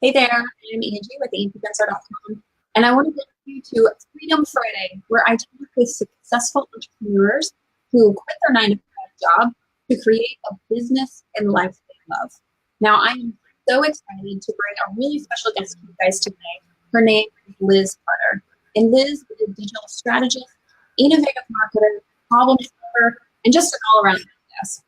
Hey there, I'm Angie with Gensler.com, and I want to welcome you to Freedom Friday, where I talk with successful entrepreneurs who quit their 9 to 5 job to create a business and life they love. Now, I am so excited to bring a really special guest to you guys today. Her name is Liz Carter, and Liz is a digital strategist, innovative marketer, problem solver, and just an all-around badass.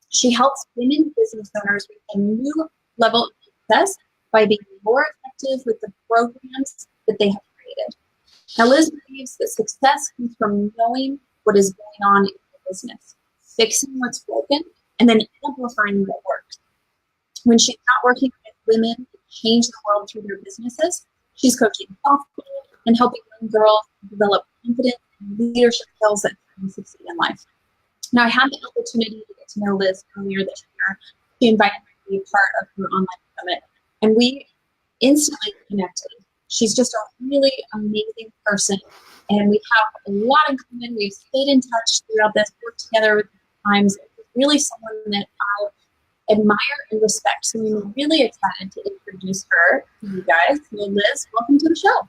She helps women business owners reach a new level of success by being more effective with the programs that they have created. Now, Liz believes that success comes from knowing what is going on in your business, fixing what's broken, and then amplifying what works. When she's not working with women to change the world through their businesses, she's coaching softball and helping young girls develop confidence and leadership skills that can succeed in life. Now, I had the opportunity to get to know Liz earlier this year. She invited me to be a part of her online summit, and we instantly connected. She's just a really amazing person, and we have a lot in common. We've stayed in touch throughout this, worked together with times. It's really someone that I admire and respect, so I'm really excited to introduce her to you guys. So Liz, welcome to the show.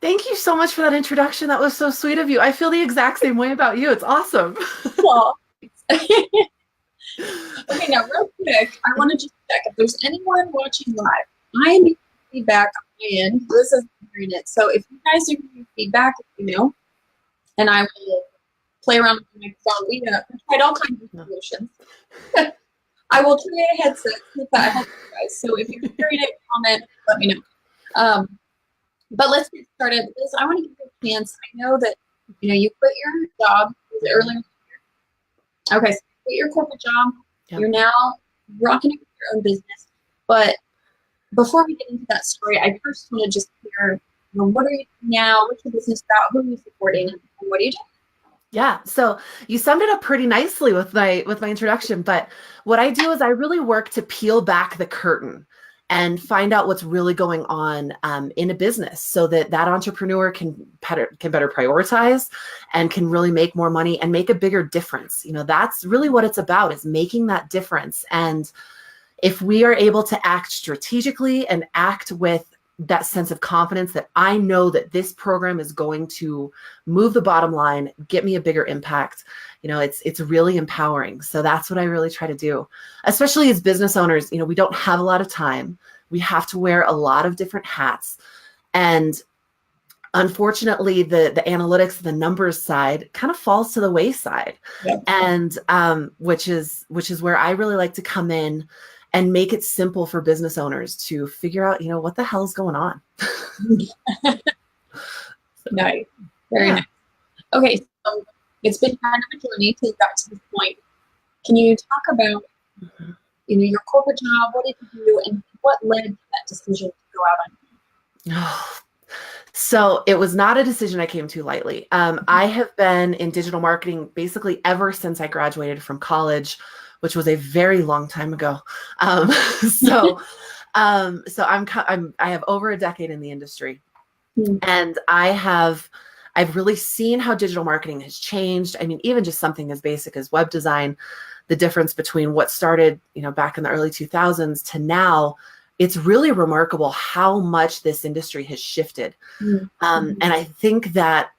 Thank you so much for that introduction. That was so sweet of you. I feel the exact same way about you. It's awesome. Well, okay, now real quick, I want to just check if there's anyone watching live. I need feedback on my end. Liz is hearing it. So if you guys are giving feedback, and I will play around with the microphone. We tried all kinds of solutions. I will try a headset so that helps you guys. So if you're hearing it, comment, let me know. But let's get started. Liz, I want to give you a chance. I know that you quit your job. Was it earlier? Okay, so you quit your corporate job. Yep. You're now rocking it with your own business. But before we get into that story, I first want to just hear, what are you doing now? What's your business about? Who are you supporting? And what are you doing? Yeah, so you summed it up pretty nicely with my introduction. But what I do is I really work to peel back the curtain and find out what's really going on in a business, so that entrepreneur can better prioritize and can really make more money and make a bigger difference. That's really what it's about, is making that difference. And if we are able to act strategically and act with that sense of confidence that I know that this program is going to move the bottom line, get me a bigger impact, it's really empowering. So that's what I really try to do, especially as business owners. We don't have a lot of time. We have to wear a lot of different hats. And unfortunately, the analytics, the numbers side kind of falls to the wayside. Yep. And which is where I really like to come in and make it simple for business owners to figure out, what the hell's going on. Nice. Very nice. Okay, so it's been kind of a journey to get to this point. Can you talk about, your corporate job? What did you do, and what led to that decision to go out on? So it was not a decision I came to lightly. I have been in digital marketing basically ever since I graduated from college, which was a very long time ago. So I have over a decade in the industry, and I've really seen how digital marketing has changed. I mean, even just something as basic as web design, the difference between what started, back in the early 2000s to now. It's really remarkable how much this industry has shifted. And I think that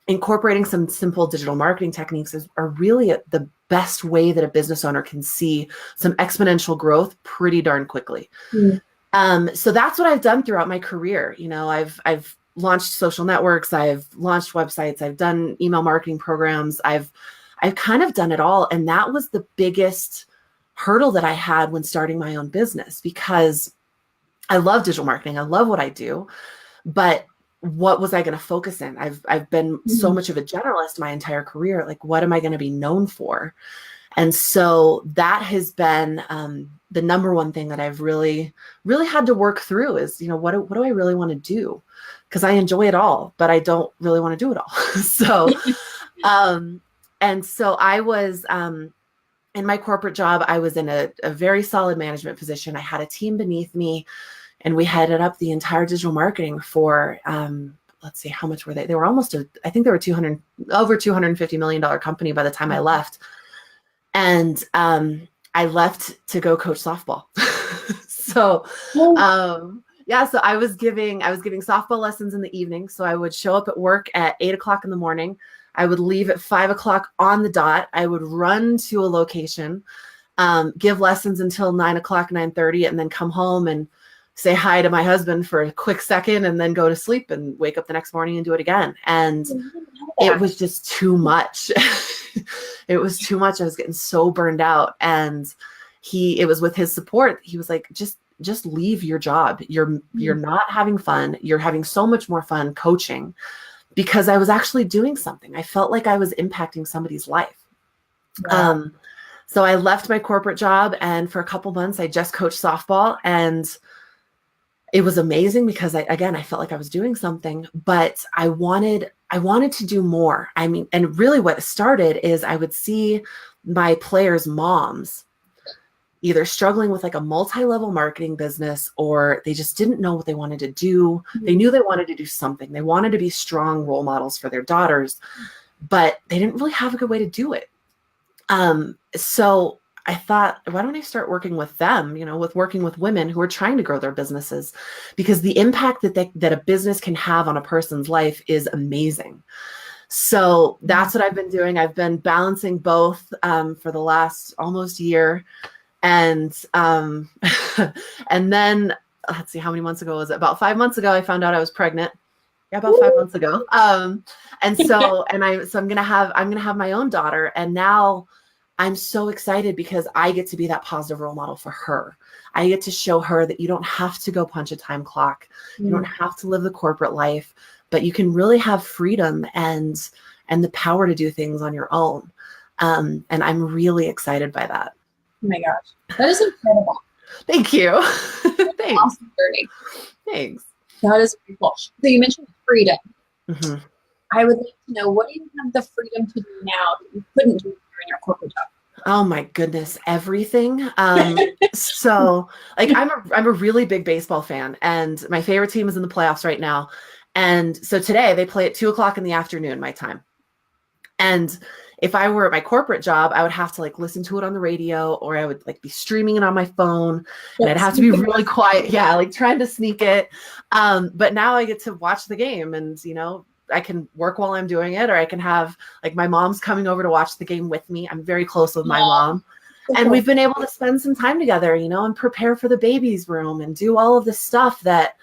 incorporating some simple digital marketing techniques are really the best way that a business owner can see some exponential growth pretty darn quickly. So that's what I've done throughout my career. I've launched social networks, I've launched websites, I've done email marketing programs, I've kind of done it all. And that was the biggest hurdle that I had when starting my own business, because I love digital marketing. I love what I do, but what was I going to focus in? I've been so much of a generalist my entire career. Like, what am I going to be known for? And so that has been the number one thing that I've really, really had to work through is, what do I really want to do? Because I enjoy it all, but I don't really want to do it all. So, and so I was, in my corporate job, I was in a very solid management position. I had a team beneath me, and we headed up the entire digital marketing for, let's see, how much were they? They were almost I think they were over $250 million company by the time I left. And I left to go coach softball. So, yeah, so I was giving softball lessons in the evening. So I would show up at work at 8 o'clock in the morning. I would leave at 5 o'clock on the dot. I would run to a location, give lessons until 9 o'clock, 9:30, and then come home and say hi to my husband for a quick second and then go to sleep and wake up the next morning and do it again. And it was just too much. It was too much. I was getting so burned out. And it was with his support. He was like, just leave your job. You're not having fun. You're having so much more fun coaching, because I was actually doing something. I felt like I was impacting somebody's life. Wow. So I left my corporate job, and for a couple months I just coached softball, and it was amazing because I felt like I was doing something, but I wanted to do more. I mean, and really what started is I would see my players' moms either struggling with like a multi-level marketing business, or they just didn't know what they wanted to do. They knew they wanted to do something. They wanted to be strong role models for their daughters, but they didn't really have a good way to do it. So I thought, why don't I start working with them, with working with women who are trying to grow their businesses, because the impact that a business can have on a person's life is amazing. So that's what I've been doing. I've been balancing both for the last almost year. And and then let's see, how many months ago was it? About 5 months ago, I found out I was pregnant. Yeah, about 5 months ago. And so I'm gonna have my own daughter, and now I'm so excited because I get to be that positive role model for her. I get to show her that you don't have to go punch a time clock. You don't have to live the corporate life, but you can really have freedom and the power to do things on your own. And I'm really excited by that. Oh my gosh, that is incredible. Thank you. Thanks. Awesome journey. Thanks. That is pretty cool. So you mentioned freedom. Mm-hmm. I would like to know, what do you have the freedom to do now that you couldn't do during your corporate job? Oh my goodness, everything. So like I'm a really big baseball fan, and my favorite team is in the playoffs right now. And so today they play at 2 o'clock in the afternoon, my time. And if I were at my corporate job, I would have to like listen to it on the radio, or I would like be streaming it on my phone, and I'd have to be really quiet. Yeah. Like trying to sneak it. But now I get to watch the game, and, I can work while I'm doing it, or I can have like my mom's coming over to watch the game with me. I'm very close with my mom, and we've been able to spend some time together, and prepare for the baby's room and do all of the stuff that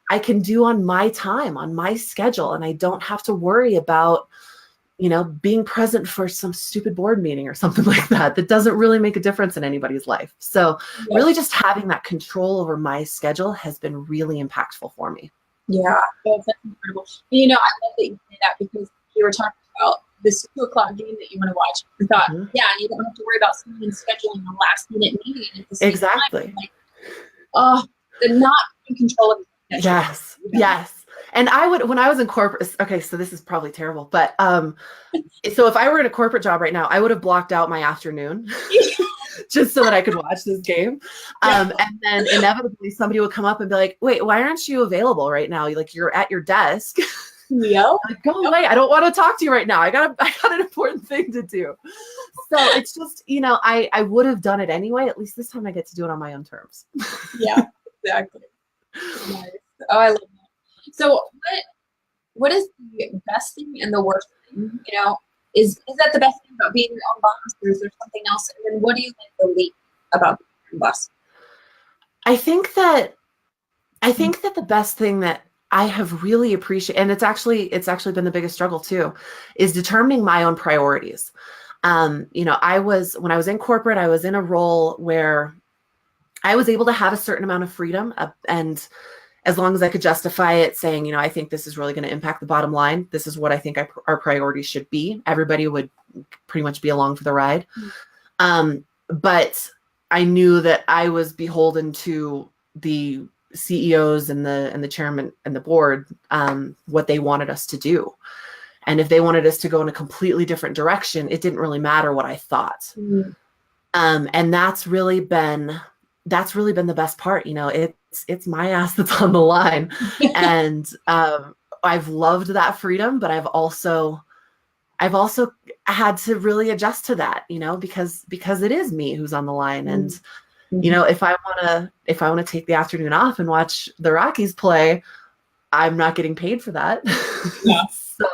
I can do on my time, on my schedule. And I don't have to worry about, being present for some stupid board meeting or something like that doesn't really make a difference in anybody's life. So really just having that control over my schedule has been really impactful for me. Yeah, that's incredible. I love that you say that, because you were talking about this 2 o'clock game that you want to watch. I thought, yeah, you don't have to worry about someone scheduling a last minute meeting at the same time. Like, the not in control of the schedule. Yes. And I would, when I was in corporate, okay, so this is probably terrible, but so if I were in a corporate job right now, I would have blocked out my afternoon just so that I could watch this game. And then inevitably somebody would come up and be like, wait, why aren't you available right now? You're at your desk. Yep. Like, go away. I don't want to talk to you right now. I got an important thing to do. So it's just, I would have done it anyway. At least this time I get to do it on my own terms. Yeah, exactly. Nice. Oh, I love that. So what is the best thing and the worst thing? Is that the best thing about being your own boss, or is there something else? And then what do you like the least about being your own boss? I think that the best thing that I have really appreciated, and it's actually been the biggest struggle too, is determining my own priorities. When I was in corporate, I was in a role where I was able to have a certain amount of freedom, and as long as I could justify it, saying, I think this is really going to impact the bottom line. This is what I think our priorities should be. Everybody would pretty much be along for the ride. But I knew that I was beholden to the CEOs and the chairman and the board, what they wanted us to do. And if they wanted us to go in a completely different direction, it didn't really matter what I thought. And that's really been the best part. It's my ass that's on the line. And I've loved that freedom, but I've also had to really adjust to that, because it is me who's on the line. You know, if I want to take the afternoon off and watch the Rockies play, I'm not getting paid for that. Yeah. So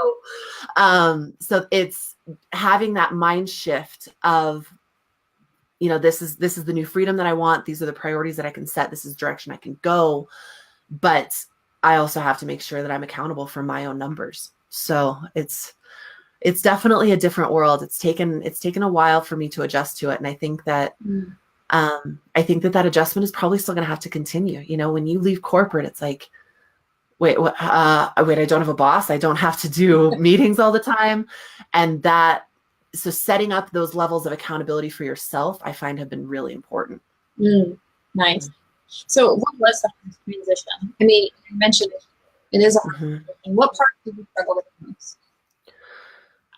it's having that mind shift of, you know, this is the new freedom that I want. These are the priorities that I can set. This is the direction I can go. But I also have to make sure that I'm accountable for my own numbers. So it's definitely a different world. It's taken a while for me to adjust to it. And I think that that adjustment is probably still going to have to continue. You know, when you leave corporate, it's like, wait, I don't have a boss. I don't have to do meetings all the time. And so setting up those levels of accountability for yourself, I find have been really important. Nice. So what was the transition? I mean, you mentioned it is a hard transition. What part did you struggle with the most?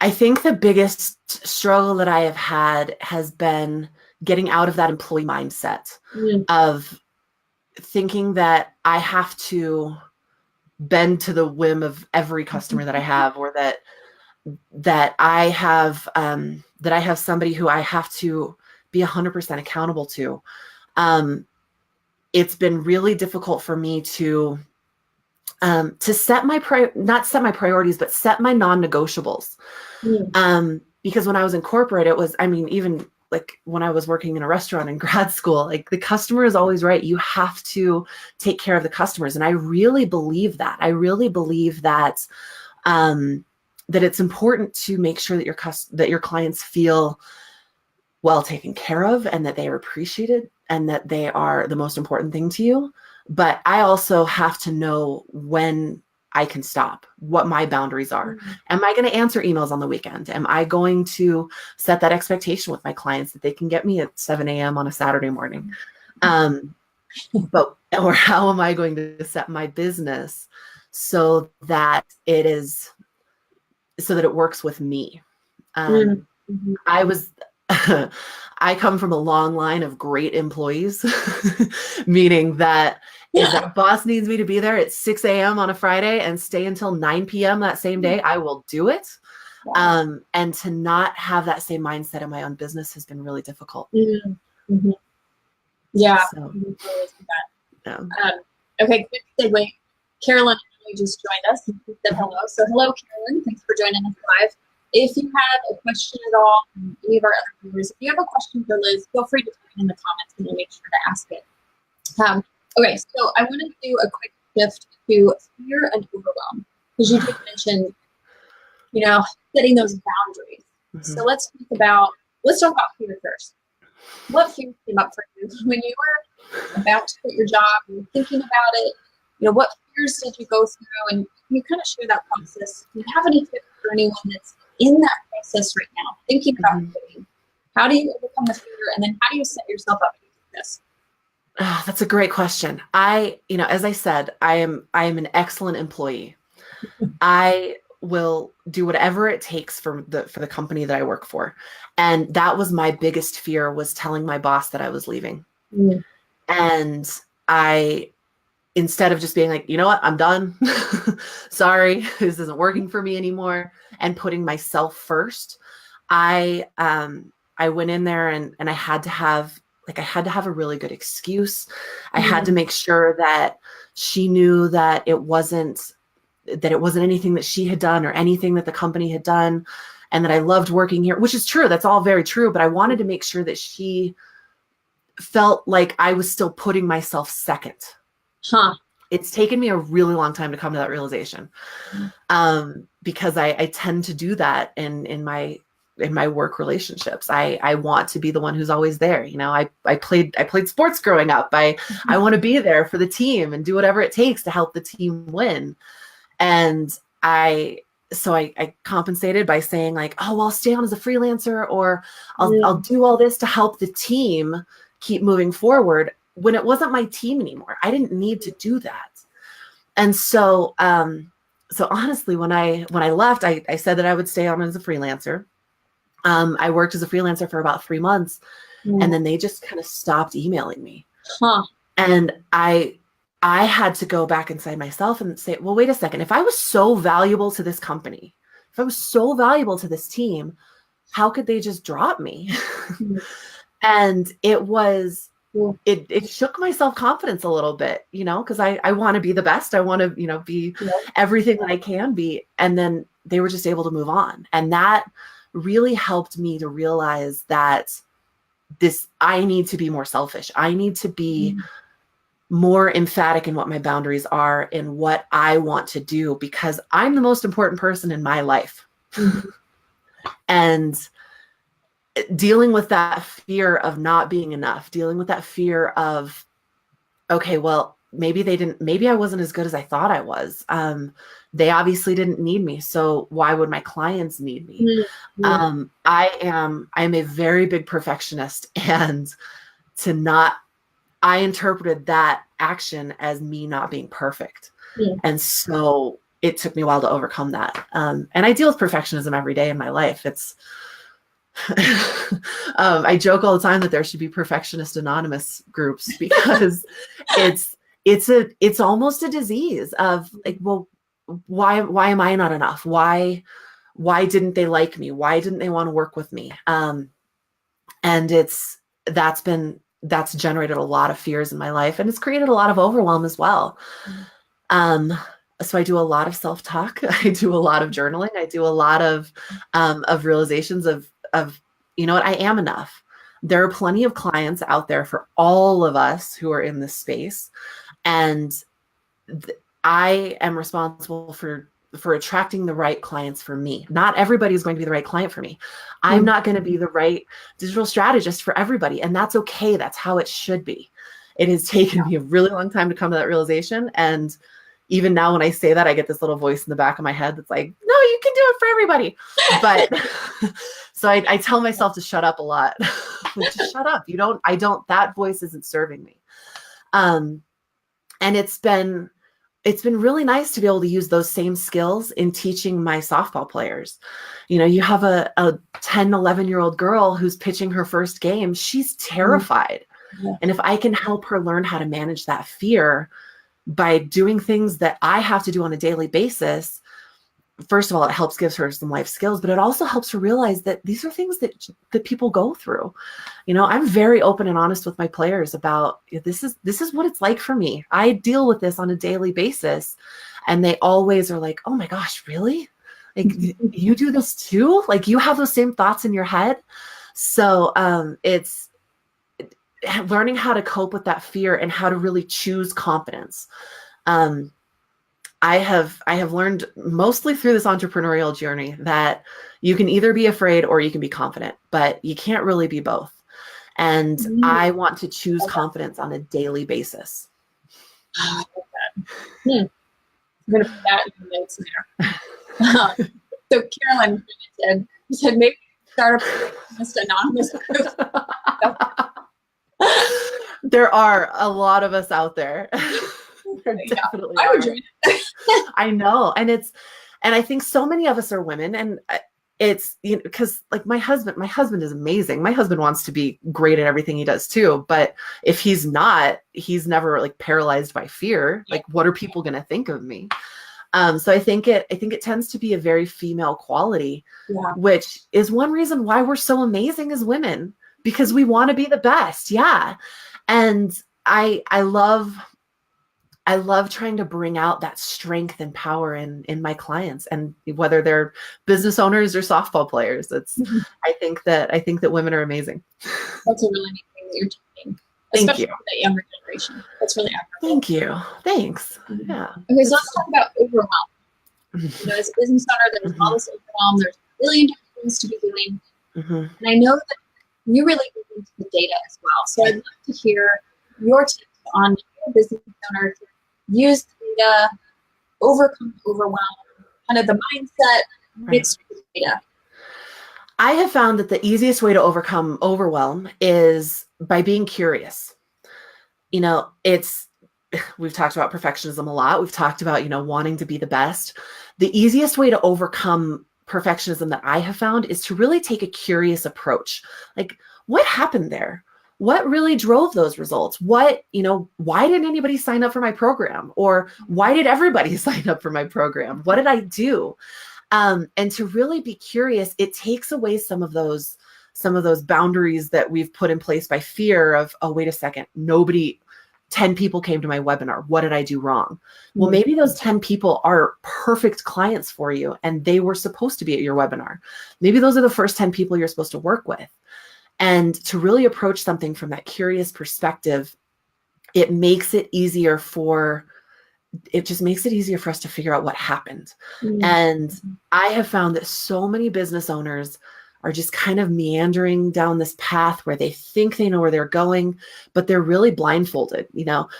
I think the biggest struggle that I have had has been getting out of that employee mindset of thinking that I have to bend to the whim of every customer that I have, or that I have somebody who I have to be 100% accountable to. It's been really difficult for me to set not set my priorities, but set my non-negotiables. Because when I was in corporate, it was, I mean, even like when I was working in a restaurant in grad school, like the customer is always right. You have to take care of the customers. And I really believe that. I really believe that, that it's important to make sure that your clients feel well taken care of, and that they are appreciated, and that they are the most important thing to you. But I also have to know when I can stop, what my boundaries are. Am I going to answer emails on the weekend? Am I going to set that expectation with my clients that they can get me at 7 a.m. on a Saturday morning? Or how am I going to set my business so that it works with me? I come from a long line of great employees, meaning that if that boss needs me to be there at 6 a.m. on a Friday and stay until 9 p.m. that same day, I will do it. And to not have that same mindset in my own business has been really difficult. Yeah. So, okay, quick segue. Carolyn just joined us and said hello. So hello, Carolyn. Thanks for joining us live. If you have a question at all from any of our other viewers, if you have a question for Liz, feel free to type it in the comments and we'll make sure to ask it. Okay, so I want to do a quick shift to fear and overwhelm, because you just mentioned, you know, setting those boundaries. So let's talk about fear first. What fear came up for you when you were about to quit your job, you were thinking about it? You know, what fears did you go through? And can you kind of share that process? Do you have any tips for anyone that's in that process right now, thinking about quitting? How do you overcome the fear, and then how do you set yourself up for success? Oh, that's a great question. As I said, I am an excellent employee. I will do whatever it takes for the company that I work for. And that was my biggest fear, was telling my boss that I was leaving. And instead of just being like, you know what, I'm done. Sorry, this isn't working for me anymore, and putting myself first, I went in there and I had to have a really good excuse. I had to make sure that she knew that it wasn't anything that she had done or anything that the company had done, and that I loved working here, which is true. That's all very true. But I wanted to make sure that she felt like I was still putting myself second. It's taken me a really long time to come to that realization, because I tend to do that in my work relationships. I want to be the one who's always there. You know, I played sports growing up. I want to be there for the team and do whatever it takes to help the team win. And I compensated by saying like, oh, well, I'll stay on as a freelancer, or I'll do all this to help the team keep moving forward, when it wasn't my team anymore. I didn't need to do that. And so honestly, when I left, I said that I would stay on as a freelancer. I worked as a freelancer for about 3 months, and then they just kind of stopped emailing me. And I had to go back inside myself and say, well, wait a second. If I was so valuable to this company, if I was so valuable to this team, how could they just drop me? And it was it shook my self-confidence a little bit, because I want to be the best. I want to, be everything that I can be. And then they were just able to move on. And that really helped me to realize that I need to be more selfish. I need to be more emphatic in what my boundaries are and what I want to do, because I'm the most important person in my life. And dealing with that fear of not being enough, dealing with that fear of, okay, well, maybe I wasn't as good as I thought I was. They obviously didn't need me. So why would my clients need me? I am a very big perfectionist, and I interpreted that action as me not being perfect. And so it took me a while to overcome that. And I deal with perfectionism every day in my life. It's, I joke all the time that there should be perfectionist anonymous groups, because it's almost a disease of like, well, why am I not enough? Why didn't they like me? Why didn't they want to work with me? And that's generated a lot of fears in my life, and it's created a lot of overwhelm as well. So I do a lot of self-talk. I do a lot of journaling. I do a lot of realizations of, you know what, I am enough. There are plenty of clients out there for all of us who are in this space. And I am responsible for attracting the right clients for me. Not everybody is going to be the right client for me. I'm not going to be the right digital strategist for everybody. And that's okay. That's how it should be. It has taken me a really long time to come to that realization. And even now when I say that, I get this little voice in the back of my head that's like, no, you can do it for everybody. But so I tell myself to shut up a lot. Just shut up. That voice isn't serving me. And it's been really nice to be able to use those same skills in teaching my softball players. You have a 10, 11-year-old girl who's pitching her first game. She's terrified. And if I can help her learn how to manage that fear by doing things that I have to do on a daily basis, first of all, it gives her some life skills, but it also helps her realize that these are things that people go through. I'm very open and honest with my players about this is what it's like for me. I deal with this on a daily basis. And they always are like, oh my gosh, really? Like you do this too? Like you have those same thoughts in your head? So it's learning how to cope with that fear and how to really choose confidence. I have learned mostly through this entrepreneurial journey that you can either be afraid or you can be confident, but you can't really be both. And I want to choose confidence on a daily basis. I'm going to put that in the notes there. So Carolyn said maybe start a just anonymous group. There are a lot of us out there. Definitely I would join it. I know. And I think so many of us are women, and it's, because like my husband is amazing. My husband wants to be great at everything he does too. But if he's not, he's never like paralyzed by fear. Like, what are people going to think of me? So I think it tends to be a very female quality, which is one reason why we're so amazing as women, because we want to be the best. Yeah. And I love trying to bring out that strength and power in my clients, and whether they're business owners or softball players. I think that women are amazing. That's a really neat thing that you're doing. Thank Especially you. for that younger generation. That's really admirable. Thank you. Thanks. Yeah. Okay, so let's talk about overwhelm. As a business owner, there's all this overwhelm. There's a million different things to be doing. And I know that you really get into the data as well. So I'd love to hear your tips on your business owner to use data, overcome overwhelm, kind of the mindset, mixed with data. I have found that the easiest way to overcome overwhelm is by being curious. We've talked about perfectionism a lot. We've talked about, wanting to be the best. The easiest way to overcome perfectionism that I have found is to really take a curious approach. Like, what happened there? What really drove those results? Why didn't anybody sign up for my program? Or why did everybody sign up for my program? What did I do? And to really be curious, it takes away some of those some of those boundaries that we've put in place by fear of, oh, wait a second, 10 people came to my webinar. What did I do wrong? Well, maybe those 10 people are perfect clients for you and they were supposed to be at your webinar. Maybe those are the first 10 people you're supposed to work with. And to really approach something from that curious perspective, it just makes it easier for us to figure out what happened. And I have found that so many business owners are just kind of meandering down this path where they think they know where they're going, but they're really blindfolded.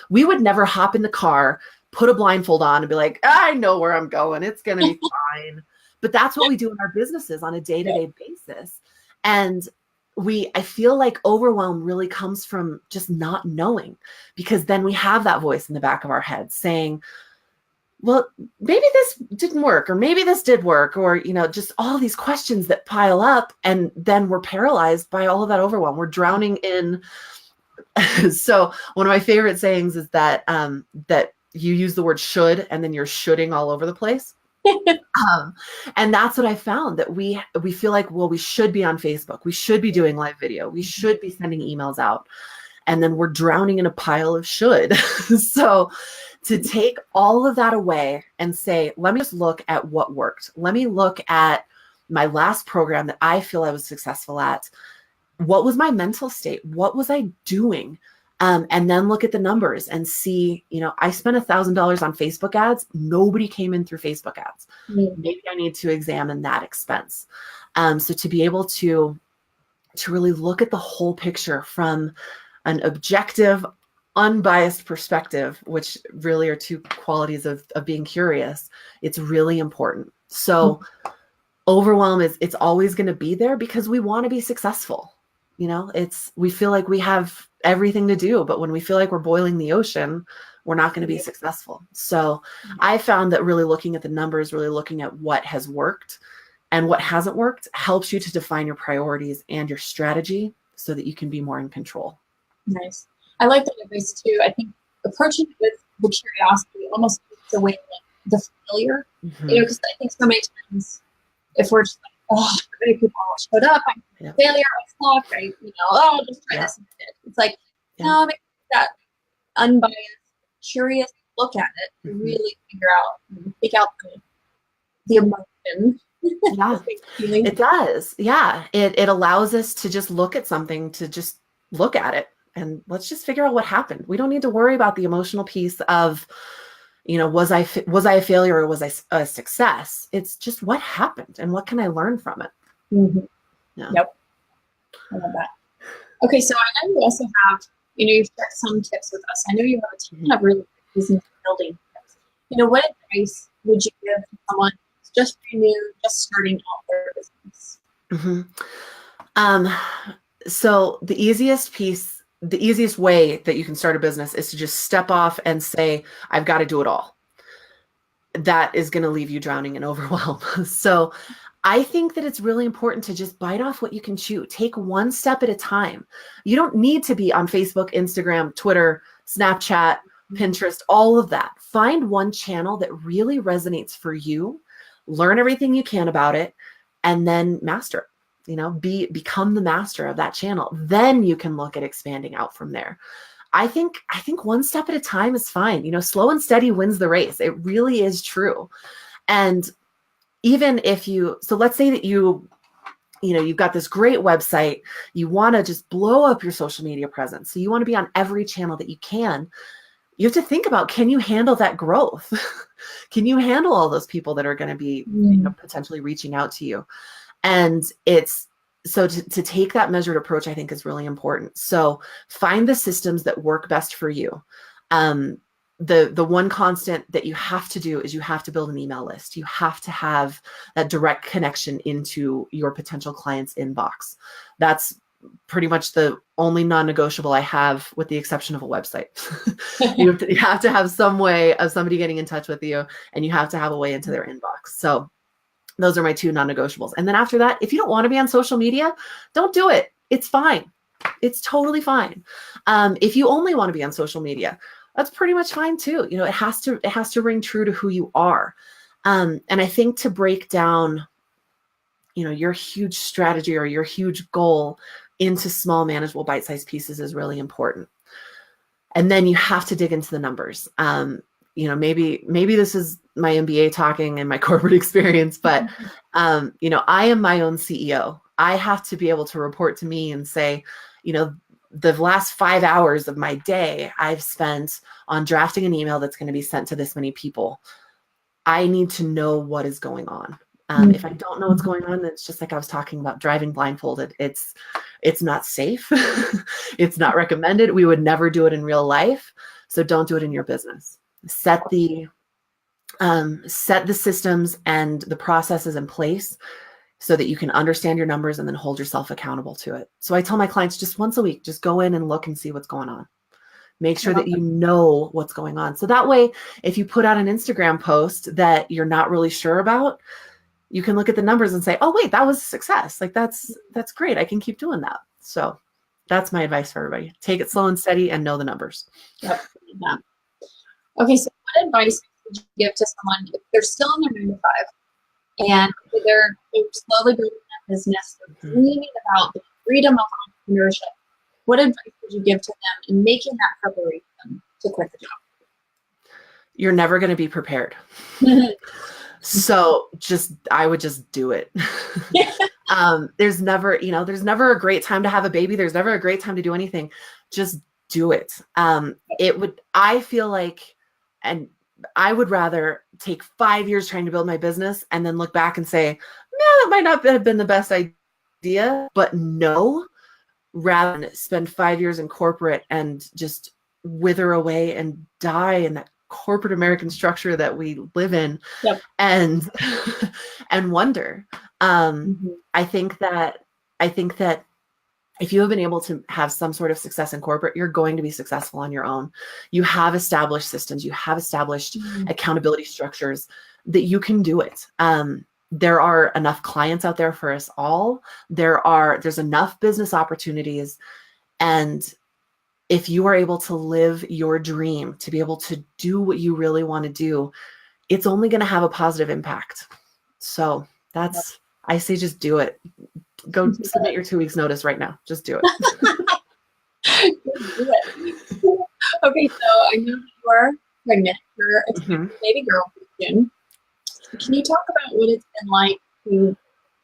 We would never hop in the car, put a blindfold on and be like, I know where I'm going. It's going to be fine. But that's what we do in our businesses on a day-to-day basis. And I feel like overwhelm really comes from just not knowing, because then we have that voice in the back of our head saying, well, maybe this didn't work, or maybe this did work, or, just all these questions that pile up, and then we're paralyzed by all of that overwhelm. We're drowning in. So one of my favorite sayings is that, that you use the word should, and then you're shoulding all over the place. And that's what I found, that we feel like, well, we should be on Facebook. We should be doing live video. We should be sending emails out. And then we're drowning in a pile of should. So to take all of that away and say, let me just look at what worked. Let me look at my last program that I feel I was successful at. What was my mental state? What was I doing? And then look at the numbers and see, I spent $1,000 on Facebook ads. Nobody came in through Facebook ads. Maybe I need to examine that expense. So to be able to really look at the whole picture from an objective, unbiased perspective, which really are two qualities of being curious, it's really important. So overwhelm it's always going to be there because we want to be successful. We feel like we have everything to do, but when we feel like we're boiling the ocean, we're not going to be successful. So I found that really looking at the numbers, really looking at what has worked and what hasn't worked, helps you to define your priorities and your strategy so that you can be more in control. Nice. I like that advice too. I think approaching it with the curiosity almost takes away the failure. Because I think so many times if we're just like, oh, many people showed up, I'm a failure, I suck, I'll just try this instead. It's like, no, make that unbiased, curious look at it and really figure out, take out the emotion. Yeah, it does. Yeah, it allows us to just look at something, to just look at it, and let's just figure out what happened. We don't need to worry about the emotional piece of, was I a failure or was I a success? It's just what happened and what can I learn from it? Yeah. Yep. I love that. Okay, so I know you also have, you've shared some tips with us. I know you have a ton of really good business building tips. What advice would you give to someone who's just new, just starting out their business? So the easiest way that you can start a business is to just step off and say, I've got to do it all. That is going to leave you drowning in overwhelm. So I think that it's really important to just bite off what you can chew. Take one step at a time. You don't need to be on Facebook, Instagram, Twitter, Snapchat, Pinterest, all of that. Find one channel that really resonates for you, learn everything you can about it, and then master it. Become the master of that channel. Then you can look at expanding out from there. I think one step at a time is fine. Slow and steady wins the race. It really is true. And even if so let's say that you've got this great website, you want to just blow up your social media presence. So you want to be on every channel that you can. You have to think about, can you handle that growth? Can you handle all those people that are going to be potentially reaching out to you? And to take that measured approach, I think is really important. So find the systems that work best for you. The one constant that you have to do is you have to build an email list. You have to have that direct connection into your potential client's inbox. That's pretty much the only non-negotiable I have, with the exception of a website. You have to have some way of somebody getting in touch with you, and you have to have a way into their inbox. So those are my two non-negotiables. And then after that, if you don't want to be on social media, don't do it. It's fine. It's totally fine. If you only want to be on social media, that's pretty much fine too. It has to ring true to who you are. And I think to break down, your huge strategy or your huge goal into small, manageable, bite-sized pieces is really important. And then you have to dig into the numbers. Maybe this is my MBA talking and my corporate experience, but I am my own CEO. I have to be able to report to me and say, the last 5 hours of my day I've spent on drafting an email that's going to be sent to this many people. I need to know what is going on. If I don't know what's going on, it's just like I was talking about driving blindfolded. It's not safe. It's not recommended. We would never do it in real life. So don't do it in your business. Set the systems and the processes in place so that you can understand your numbers and then hold yourself accountable to it. So I tell my clients just once a week, just go in and look and see what's going on. Make sure that you know what's going on. So that way, if you put out an Instagram post that you're not really sure about, you can look at the numbers and say, oh, wait, that was a success. Like that's great. I can keep doing that. So that's my advice for everybody. Take it slow and steady and know the numbers. Yep. Yeah. Okay. So what advice would you give to someone if they're still in their 9 to 5 and they're slowly building that business, they're dreaming about the freedom of entrepreneurship? What advice would you give to them in making that preparation to quit the job? You're never going to be prepared. So I would just do it. There's never a great time to have a baby. There's never a great time to do anything. Just do it. I feel like, and I would rather take 5 years trying to build my business and then look back and say, no, that might not have been the best idea, but no, rather than spend 5 years in corporate and just wither away and die in that corporate American structure that we live in. Yep. and wonder. I think that if you have been able to have some sort of success in corporate, you're going to be successful on your own. You have established systems, you have established accountability structures that you can do it. There are enough clients out there for us all. There's enough business opportunities. And if you are able to live your dream, to be able to do what you really want to do, it's only going to have a positive impact. So I say, just do it. Go submit your 2 weeks notice right now. Just do it. Okay. So I know you are pregnant. You're a baby girl soon. Can you talk about what it's been like to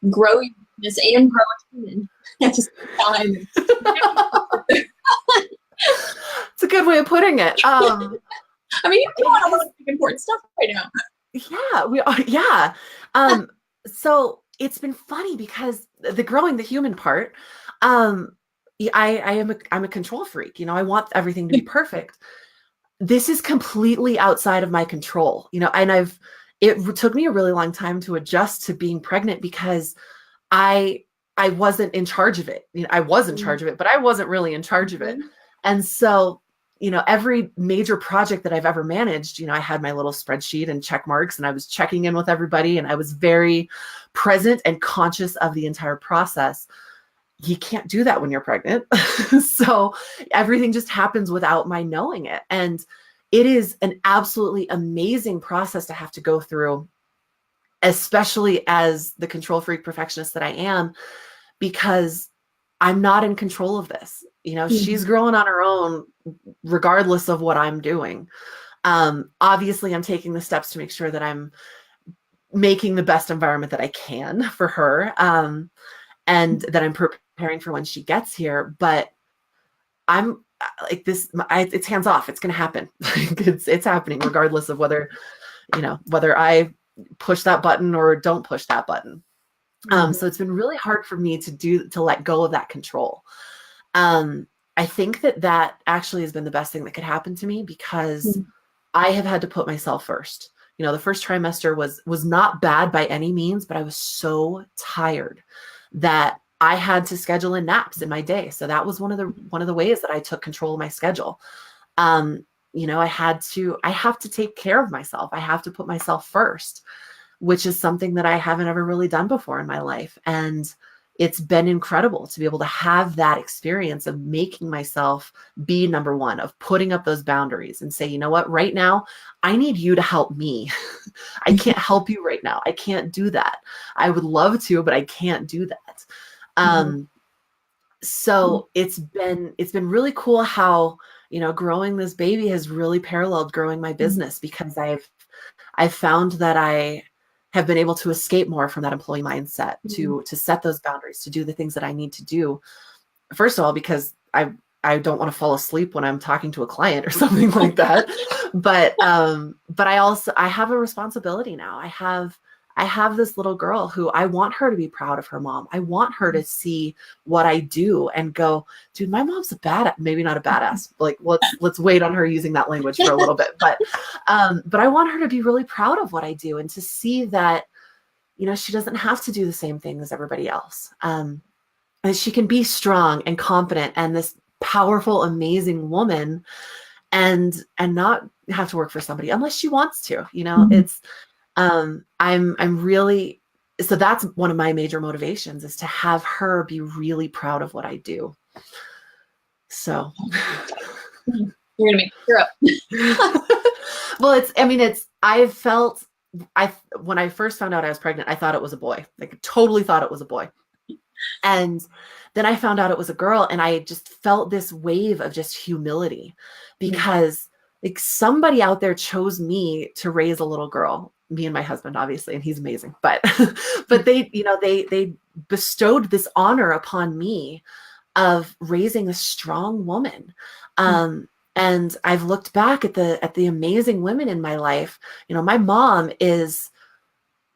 grow your business and grow a human at the same time? It's a good way of putting it. I mean, you're doing a lot of important stuff right now. Yeah, we are. Yeah. So it's been funny because the growing the human part, I'm a control freak. I want everything to be perfect. This is completely outside of my control, and it took me a really long time to adjust to being pregnant because I wasn't in charge of it. I was in charge of it, but I wasn't really in charge of it. And so, every major project that I've ever managed, I had my little spreadsheet and check marks, and I was checking in with everybody, and I was very present and conscious of the entire process. You can't do that when you're pregnant. So everything just happens without my knowing it. And it is an absolutely amazing process to have to go through, especially as the control freak perfectionist that I am, because I'm not in control of this. She's growing on her own, regardless of what I'm doing. Obviously, I'm taking the steps to make sure that I'm making the best environment that I can for her, and that I'm preparing for when she gets here. But I'm like this, it's hands off. It's going to happen. It's happening regardless of whether I push that button or don't push that button. So it's been really hard for me to let go of that control. I think that actually has been the best thing that could happen to me because I have had to put myself first. The first trimester was not bad by any means, but I was so tired that I had to schedule in naps in my day. So that was one of the ways that I took control of my schedule. I have to take care of myself. I have to put myself first, which is something that I haven't ever really done before in my life. And it's been incredible to be able to have that experience of making myself be number one, of putting up those boundaries and say, you know what, right now, I need you to help me. I can't help you right now. I can't do that. I would love to, but I can't do that. So it's been really cool how, growing this baby has really paralleled growing my business, because I've found that I have been able to escape more from that employee mindset, to set those boundaries, to do the things that I need to do. First of all, because I don't want to fall asleep when I'm talking to a client or something like that. But I have a responsibility now. I have this little girl who I want her to be proud of her mom. I want her to see what I do and go, dude, my mom's maybe not a badass. Like, let's wait on her using that language for a little bit. But I want her to be really proud of what I do, and to see that, she doesn't have to do the same thing as everybody else. And she can be strong and confident and this powerful, amazing woman, and not have to work for somebody unless she wants to. It's I'm really, so that's one of my major motivations, is to have her be really proud of what I do. So you're gonna make her up. Well, when I first found out I was pregnant, I thought it was a boy. Like, totally thought it was a boy. And then I found out it was a girl, and I just felt this wave of just humility, because like, somebody out there chose me to raise a little girl, me and my husband, obviously, and he's amazing, but they bestowed this honor upon me of raising a strong woman. And I've looked back at the amazing women in my life. My mom is,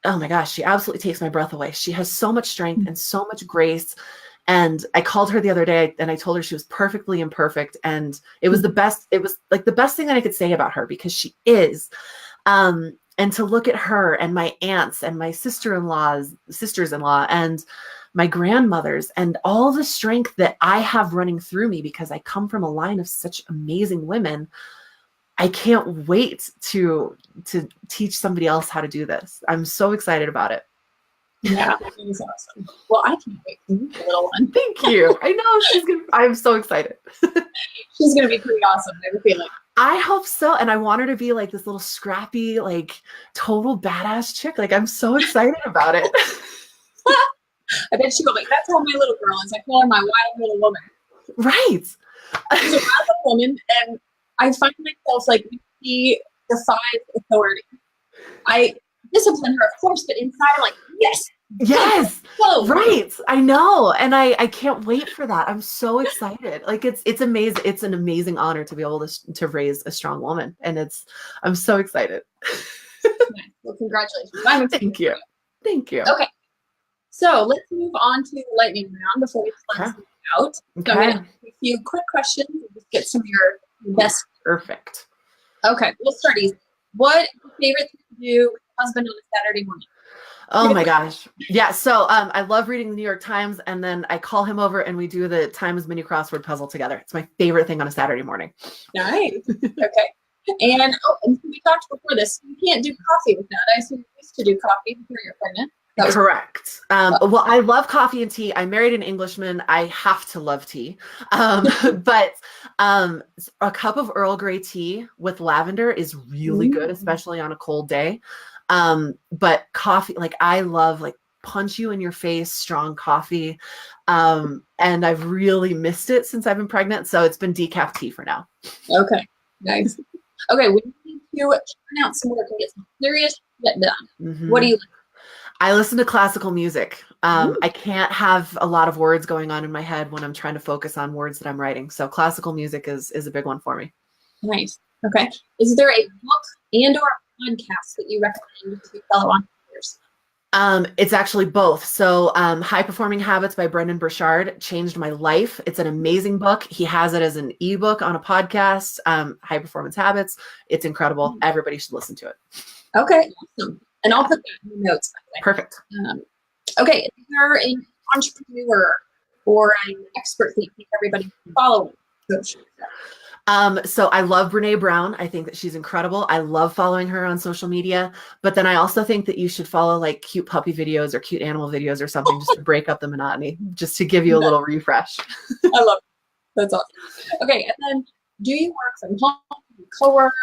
oh my gosh, she absolutely takes my breath away. She has so much strength and so much grace. And I called her the other day and I told her she was perfectly imperfect. And it was the best. It was like the best thing that I could say about her, because she is. And to look at her and my aunts and my sisters-in-law and my grandmothers, and all the strength that I have running through me, because I come from a line of such amazing women. I can't wait to teach somebody else how to do this. I'm so excited about it. Yeah, that is awesome. Well, I can't wait to meet the little one. Thank you. I know I'm so excited. She's gonna be pretty awesome, I have a feeling. I hope so. And I want her to be like this little scrappy, like total badass chick. Like, I'm so excited about it. I bet she will. Like, that's how my little girl is. I call her my wild little woman. Right. She's a wild little woman, and I find myself like, she defies authority. I discipline her, of course, but inside I'm like, yes, go. Right. I know. And I can't wait for that. I'm so excited. Like, it's amazing. It's an amazing honor to be able to raise a strong woman. And I'm so excited. Nice. Well, congratulations. Thank you. Okay. So let's move on to the lightning round before we close it out. So I'm going to ask you a few quick questions and just get some of your best. Perfect. Okay. We'll start easy. What is your favorite thing to do with your husband on a Saturday morning? Oh my gosh. Yeah. So I love reading the New York Times, and then I call him over and we do the Times mini crossword puzzle together. It's my favorite thing on a Saturday morning. Nice. Okay. And we talked before this. You can't do coffee with that. I assume you used to do coffee before you're pregnant. Correct. Well, I love coffee and tea. I married an Englishman. I have to love tea. But a cup of Earl Grey tea with lavender is really good, especially on a cold day. But coffee, like, I love, like, punch you in your face, strong coffee. And I've really missed it since I've been pregnant. So it's been decaf tea for now. Okay. Nice. Okay. We need to turn out some work and get some serious shit done. What do you like? I listen to classical music. I can't have a lot of words going on in my head when I'm trying to focus on words that I'm writing. So classical music is a big one for me. Nice. Okay. Is there a book and or a podcast that you recommend to fellow entrepreneurs? It's actually both. So High Performing Habits by Brendon Burchard changed my life. It's an amazing book. He has it as an ebook on a podcast, High Performance Habits. It's incredible. Everybody should listen to it. Okay. Awesome. And I'll put that in the notes, by the way. Perfect. Okay. If you're an entrepreneur or an expert that you think everybody can follow, So I love Brene Brown. I think that she's incredible. I love following her on social media, but then I also think that you should follow like cute puppy videos or cute animal videos or something just to break up the monotony, just to give you a little refresh. I love it. That's awesome. Okay, and then do you work from home? Do you co-work?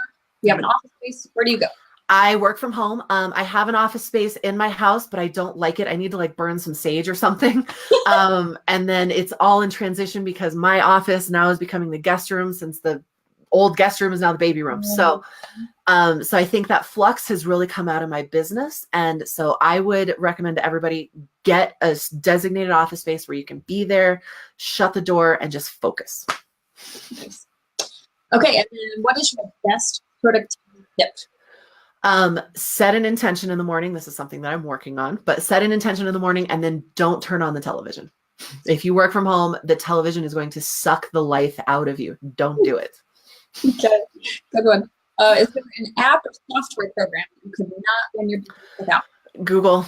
Do you have an office space? Where do you go? I work from home. I have an office space in my house, but I don't like it. I need to like burn some sage or something. And then it's all in transition because my office now is becoming the guest room, since the old guest room is now the baby room. So I think that flux has really come out of my business. And so I would recommend to everybody get a designated office space where you can be there, shut the door, and just focus. Nice. Okay, and then what is your best productivity tip? Set an intention in the morning. This is something that I'm working on, but set an intention in the morning and then don't turn on the television. If you work from home, the television is going to suck the life out of you. Don't do it. Okay, good one. Is there an app or software program you could not run your business without? Google.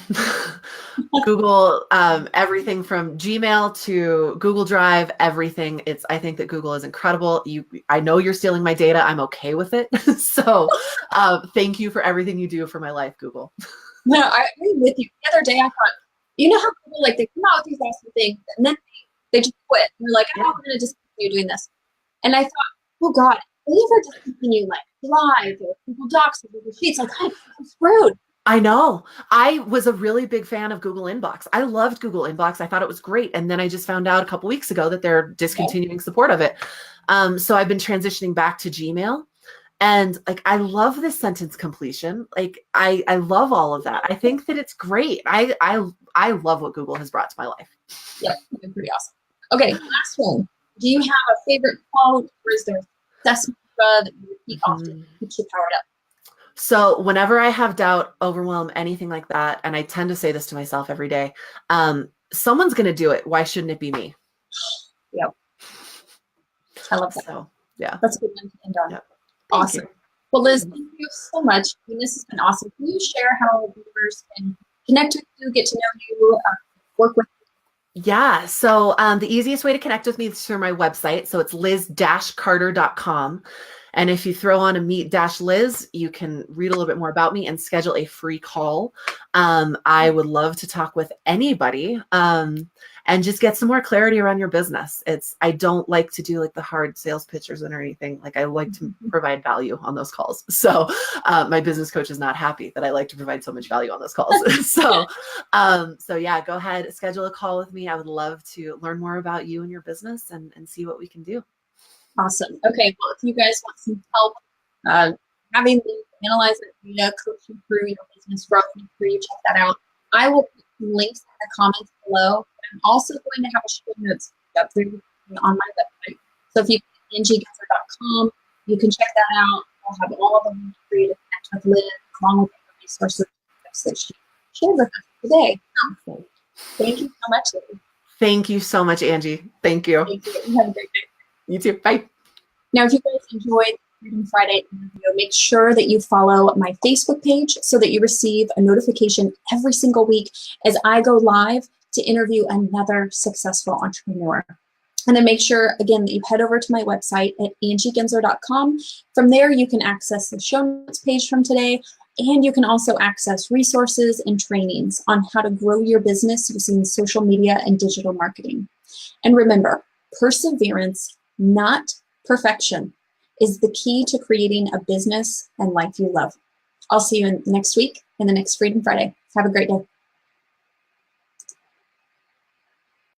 Google, everything from Gmail to Google Drive, everything. I think that Google is incredible. I know you're stealing my data. I'm okay with it. So thank you for everything you do for my life, Google. No, I agree with you. The other day I thought, you know how people like they come out with these awesome things and then they just quit. And they're like, oh, we're going to just continue doing this. And I thought, oh God, they ever just continue like Drive or Google Docs or Google Sheets, like I'm screwed. I know. I was a really big fan of Google Inbox. I loved Google Inbox. I thought it was great. And then I just found out a couple weeks ago that they're discontinuing support of it. So I've been transitioning back to Gmail. And like, I love this sentence completion. Like, I love all of that. I think that it's great. I love what Google has brought to my life. Yep, it's pretty awesome. Okay, last one. Do you have a favorite quote, or is there a success mantra that you repeat often to keep you powered up? So whenever I have doubt, overwhelm, anything like that, and I tend to say this to myself every day, someone's going to do it. Why shouldn't it be me? Yep. I love that. So, yeah. That's a good one to end on. Yep. Awesome. Well, Liz, thank you so much. I mean, this has been awesome. Can you share how our viewers can connect with you, get to know you, work with you? Yeah. So the easiest way to connect with me is through my website. So it's liz-carter.com. And if you throw on a meet-Liz, you can read a little bit more about me and schedule a free call. I would love to talk with anybody and just get some more clarity around your business. I don't like to do like the hard sales pitches or anything. Like I like to provide value on those calls. So my business coach is not happy that I like to provide so much value on those calls. So yeah, go ahead, schedule a call with me. I would love to learn more about you and your business and see what we can do. Awesome. Okay. Well, if you guys want some help having them analyze that data, coach you through your business growth, make sure you check that out. I will put some links in the comments below. I'm also going to have a show notes up there on my website. So if you go to angiegensler.com, you can check that out. I'll have all of them for you to connect with Liz, along with the resources that she shared with us today. Awesome. Thank you so much, Liz. Thank you so much, Angie. Thank you. Thank you. Have a great day. You too. Bye. Now, if you guys enjoyed the Freedom Friday interview, make sure that you follow my Facebook page so that you receive a notification every single week as I go live to interview another successful entrepreneur. And then make sure, again, that you head over to my website at angiegensler.com. From there, you can access the show notes page from today, and you can also access resources and trainings on how to grow your business using social media and digital marketing. And remember, perseverance, not perfection, is the key to creating a business and life you love. I'll see you next week in the next Freedom Friday. Have a great day.